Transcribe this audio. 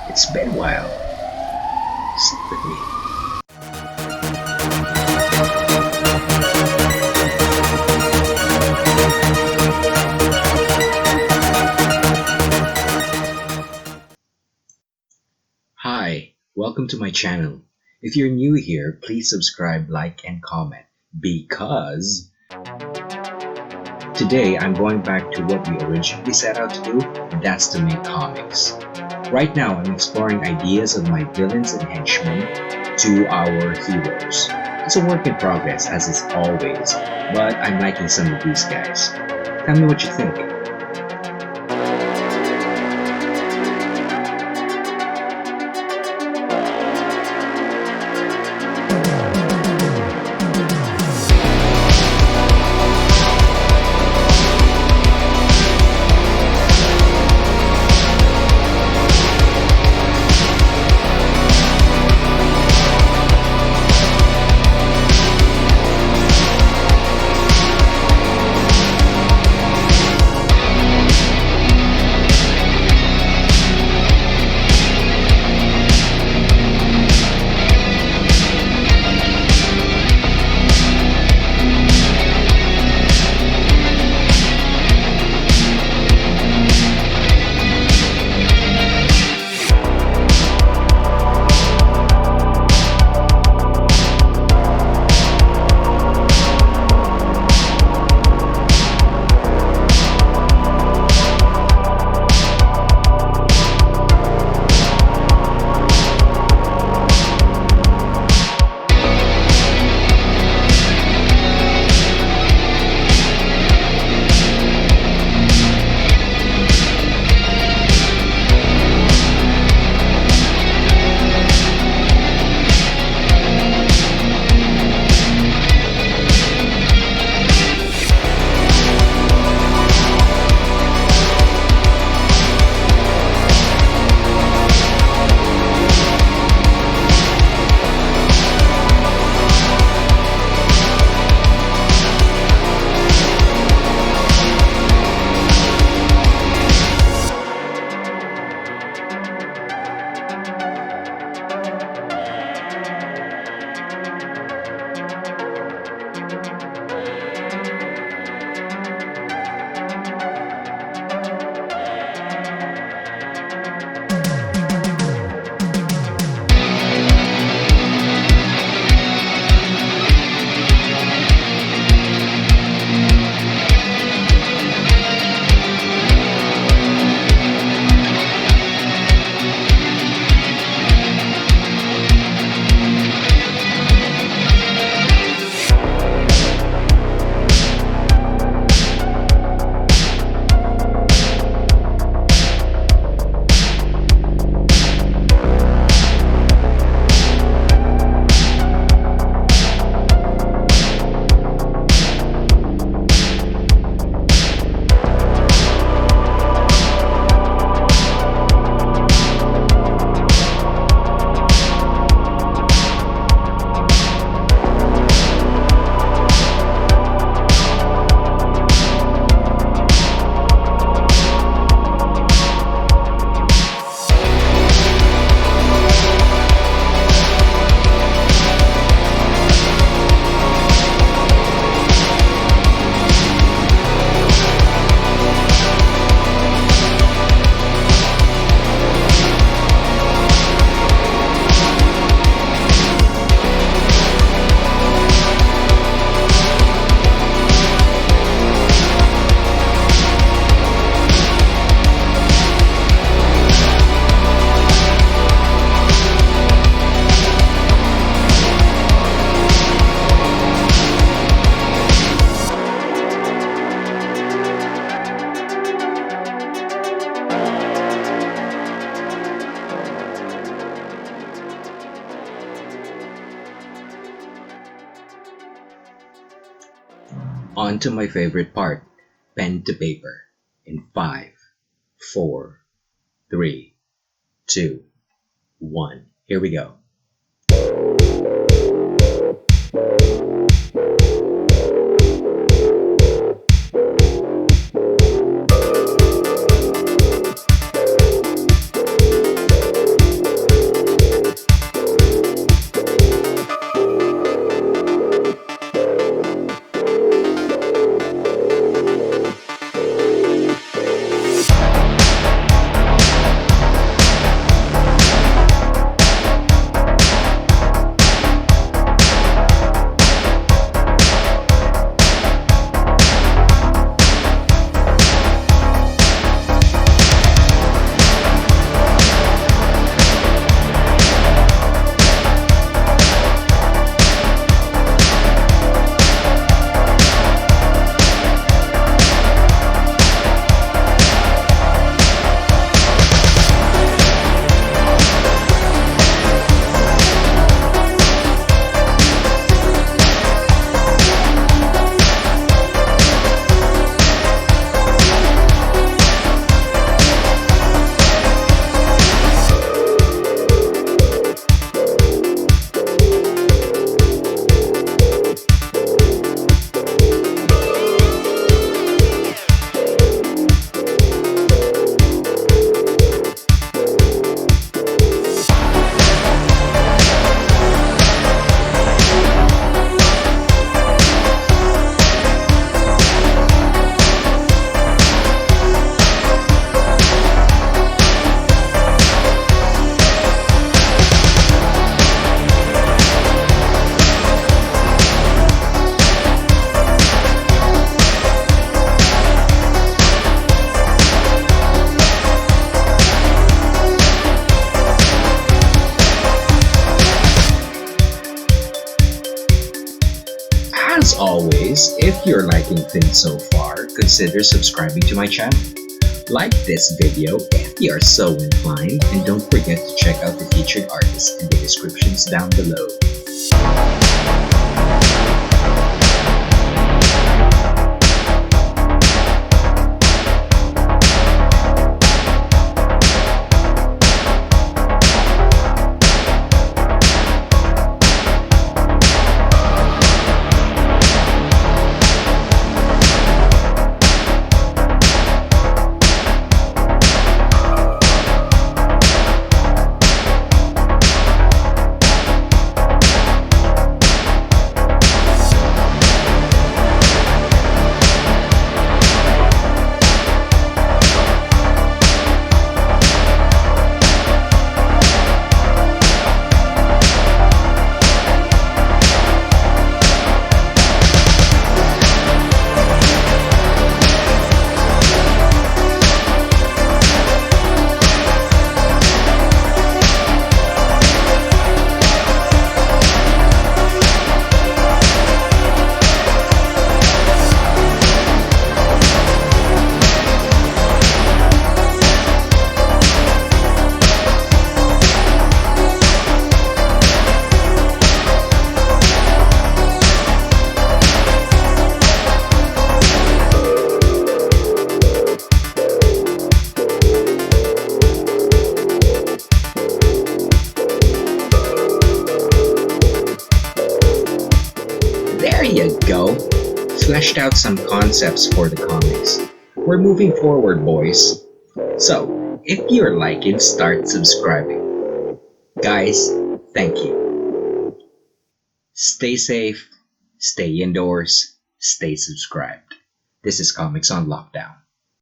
It's been a while. Sit with me. Hi, welcome to my channel. If you're new here, please subscribe, like, and comment because today I'm going back to what we originally set out to do, and that's to make comics. Right now, I'm exploring ideas of my villains and henchmen to our heroes. It's a work in progress, as is always, but I'm liking some of these guys. Tell me what you think. On to my favorite part, pen to paper. In 5, 4, 3, 2, 1. Here we go. guys, if you're liking things so far, consider subscribing to my channel. Like this video if you are so inclined, and don't forget to check out the featured artists in the descriptions down below. There you go! Fleshed out some concepts for the comics. We're moving forward, boys. So, if you're liking, start subscribing. Guys, thank you. Stay safe, stay indoors, stay subscribed. This is Comics on Lockdown.